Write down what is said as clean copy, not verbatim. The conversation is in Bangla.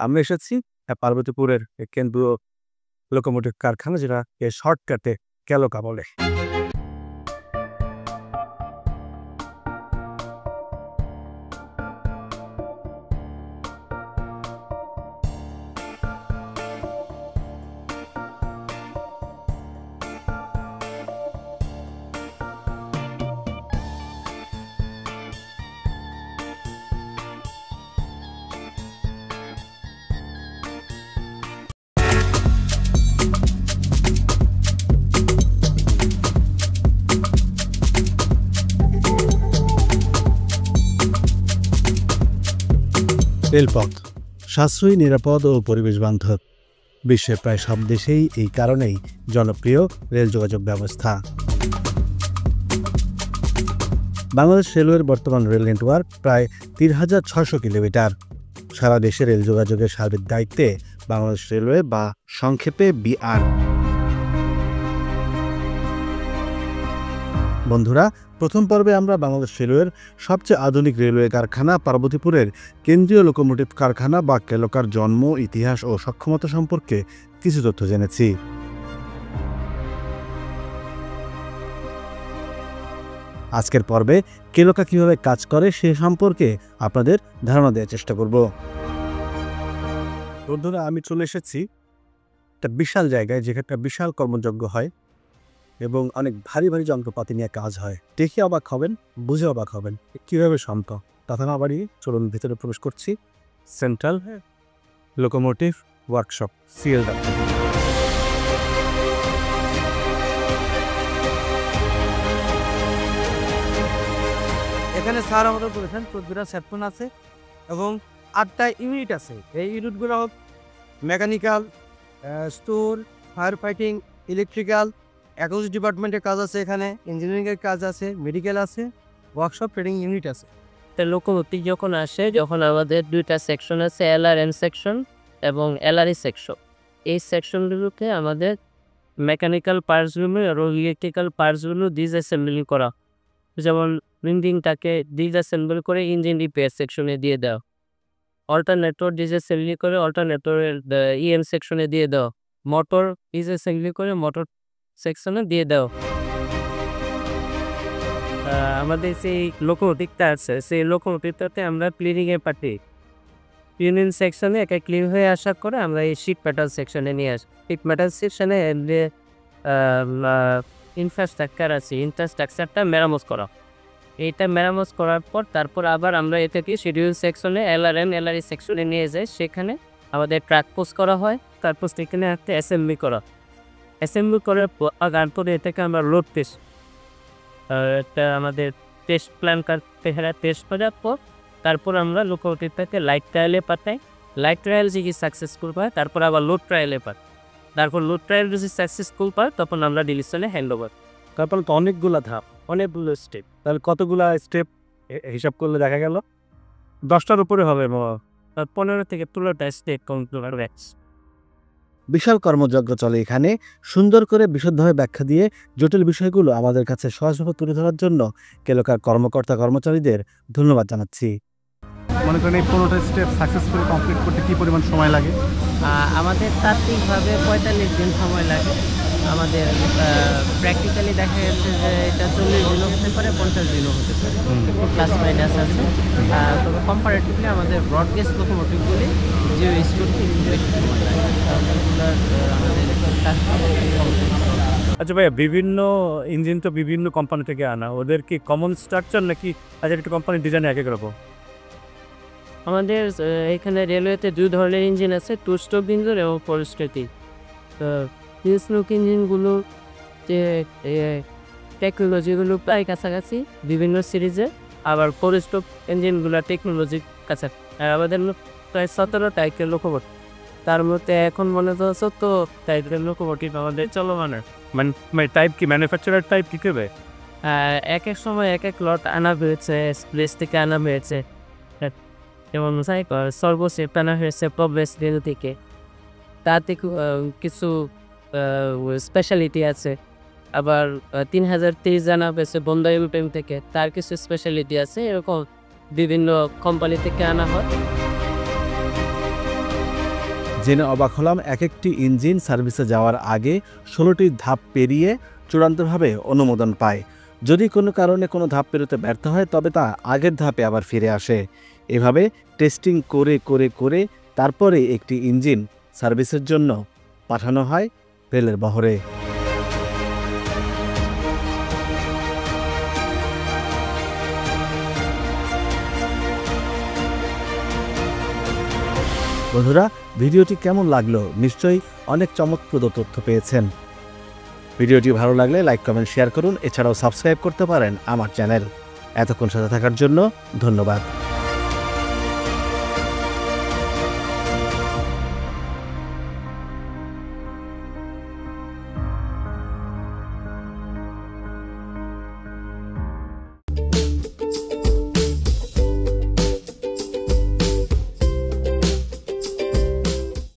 আমরা এসেছি পার্বতীপুরের কেন্দ্রীয় লোকোমোটিভ কারখানা, যেটাকে শর্টকাটে কেলোকা বলে। রেলপথ সাশ্রয়ী, নিরাপদ ও পরিবেশ বান্ধব। বিশ্বের প্রায় সব দেশেই এই কারণেই জনপ্রিয় রেল যোগাযোগ ব্যবস্থা। বাংলাদেশ রেলওয়ের বর্তমান রেল নেটওয়ার্ক প্রায় ৩,৬০০ কিলোমিটার। সারা দেশে রেল যোগাযোগের সার্বিক দায়িত্বে বাংলাদেশ রেলওয়ে বা সংক্ষেপে বিআর। বন্ধুরা, প্রথম পর্বে আমরা বাংলাদেশ রেলওয়ের সবচেয়ে আধুনিক রেলওয়ে কারখানা পার্বতীপুরের কেন্দ্রীয় লোকোমোটিভ কারখানা বা কেলোকার জন্ম, ইতিহাস ও সক্ষমতা সম্পর্কে কিছু তথ্য জেনেছি। আজকের পর্বে কেলোকা কিভাবে কাজ করে সে সম্পর্কে আপনাদের ধারণা দেওয়ার চেষ্টা করব। বন্ধুরা, আমি চলে এসেছি একটা বিশাল জায়গায়, যেখানে বিশাল কর্মযজ্ঞ হয় এবং অনেক ভারী ভারী যন্ত্রপাতি নিয়ে কাজ হয়। দেখে অবাক হবেন, বুঝে অবাক হবেন কীভাবে সম্ভব। কথা না বাড়িয়ে চলুন ভিতরে প্রবেশ করছি। Central locomotive workshop, CLW. এখানে স্যার আমাদের বলেছেন 14টা সেকশন আছে এবং 8টা ইউনিট আছে। এই ইউনিটগুলো mechanical, store, fire fighting, electrical, accounts ডিপার্টমেন্টের কাজ আছে, এখানে ইঞ্জিনিয়ারিংয়ের কাজ আছে, মেডিকেল আছে, ওয়ার্কশপ ট্রেনিং ইউনিট আছে। লোকোমোটিভ যখন আসে, যখন আমাদের 2টা সেকশন আছে, এলআরএন সেকশন এবং এলআরই সেকশন। এই সেকশনগুলোকে আমাদের মেকানিক্যাল পার্টসগুলো এবং ইলেকট্রিক্যাল পার্টসগুলো ডিসঅ্যাসেম্বলি করা। যেমন ইঞ্জিনটাকে ডিসঅ্যাসেম্বল করে ইঞ্জিন রিপেয়ার সেকশনে দিয়ে দেওয়া, অল্টারনেটর ডিসঅ্যাসেম্বলি করে অল্টারনেটরের ইএম সেকশনে দিয়ে দেওয়া, মোটর ডিসঅ্যাসেম্বলি করে মোটর সেকশনে দিয়ে দাও। আমাদের সেই লোকোমোটিভটা আছে, সেই লোকোমোটিভটাতে আমরা ক্লিনিংয়ে পাঠাই। ক্লিনিং সেকশনে একা ক্লিন হয়ে আসার করে আমরা এই শিট মেটাল সেকশনে নিয়ে আসি। শিট মেটাল সেকশনে যে ইনফ্রাস্ট্রাকচার আছে, ইনফ্রাস্ট্রাকচারটা মেরামত করা। এইটা মেরামত করার পর তারপর আবার আমরা এটাকে শিডিউল সেকশনে এলআরএন এলআরই সেকশনে নিয়ে যাই। সেখানে আমাদের ট্র্যাক পোস্ট করা হয়, তারপর সেখানে একটা অ্যাসেম্বলি করা। অ্যাসেম্বলি করার তারপরে এটাকে আমরা লোড টেস্ট, একটা আমাদের টেস্ট প্ল্যান টেস্ট করার পর তারপর আমরা লোকোমোটিভটাকে লাইট ট্রায়ালে পাঠাই। লাইট ট্রায়াল যদি সাকসেসফুল পায় তারপর আবার লোড ট্রায়ালে পাঠাই। তারপর লোড ট্রায়াল যদি সাকসেসফুল পায় তখন আমরা ডিলিশনে হ্যান্ড ওভার। তারপরে তো অনেকগুলো ধাপ, অনেকগুলো স্টেপ। তাহলে কতগুলো স্টেপ হিসাব করলে দেখা গেল 10টার উপরে হবে, 15 থেকে 16টা স্টেপ কন্ট্রোলার ব্যাচ। বিশাল কর্মযজ্ঞ চলে এখানে। সুন্দর করে বিশদভাবে ব্যাখ্যা দিয়ে জটিল বিষয়গুলো আমাদের কাছে সহজভাবে তুলে ধরার জন্য কেলোকার কর্মকর্তা কর্মচারীদের ধন্যবাদ জানাচ্ছি। মনে করেন এই 15টা স্টেপ সাকসেসফুলি কমপ্লিট করতে কী পরিমাণ সময় লাগে? আমাদের তাত্ত্বিকভাবে 45 দিন সময় লাগে। আমাদের প্র্যাকটিক্যালি দেখা যাচ্ছে যে এটা 40 দিনও হতে পারে, 50 দিনও হতে পারে, প্লাস মাইনাস আছে। তবে কম্পারেটিভলি আমাদের ব্রডগেজ লোকোমোটিভগুলি জিও স্কুলটি একটু সময় লাগে। আচ্ছা ভাইয়া, বিভিন্ন ইঞ্জিন তো বিভিন্ন কোম্পানি থেকে আনা, ওদের কি কমন স্ট্রাকচার নাকি একটা কোম্পানির ডিজাইন এক এক রকম? আমাদের এখানে রেলওয়েতে 2 ধরনের ইঞ্জিন আছে, 2 স্ট্রোক ইঞ্জিন এবং 4 স্ট্রোক। 2 স্ট্রোক ইঞ্জিনগুলো যে টেকনোলজিগুলো প্রায় কাছাকাছি বিভিন্ন সিরিজে, আবার 4 স্ট্রোক ইঞ্জিনগুলো টেকনোলজির কাছাকাছি। আমাদের প্রায় 17 টাইপের লোকোমোটিভ, তার মধ্যে এখন মনে হচ্ছে তো টাইপের লোকোমোটিভ আমাদের চলমান। মানে টাইপ কি ম্যানুফ্যাকচারার টাইপ কী করবে? এক এক সময় এক এক লট আনা হয়েছে, প্লেস থেকে আনা হয়েছে। যেমন সর্বশেষ আনা হয়েছে প্রবেশ রেল থেকে, তাতে কিছু স্পেশালিটি আছে। আবার 3023 আনা হয়েছে বন্দা ইউপিএম থেকে, তার কিছু স্পেশালিটি আছে। এরকম বিভিন্ন কোম্পানি থেকে আনা হয়। জেনে অবাক হলাম এক একটি ইঞ্জিন সার্ভিসে যাওয়ার আগে 16টি ধাপ পেরিয়ে চূড়ান্তভাবে অনুমোদন পায়। যদি কোনো কারণে কোনো ধাপ পেরোতে ব্যর্থ হয় তবে তা আগের ধাপে আবার ফিরে আসে। এভাবে টেস্টিং করে করে করে তারপরে একটি ইঞ্জিন সার্ভিসের জন্য পাঠানো হয় রেলের বহরে। বন্ধুরা, ভিডিওটি কেমন লাগলো? নিশ্চয়ই অনেক চমকপ্রদ তথ্য পেয়েছেন। ভিডিওটি ভালো লাগলে লাইক, কমেন্ট, শেয়ার করুন। এছাড়াও সাবস্ক্রাইব করতে পারেন আমার চ্যানেল। এতক্ষণ সাথে থাকার জন্য ধন্যবাদ।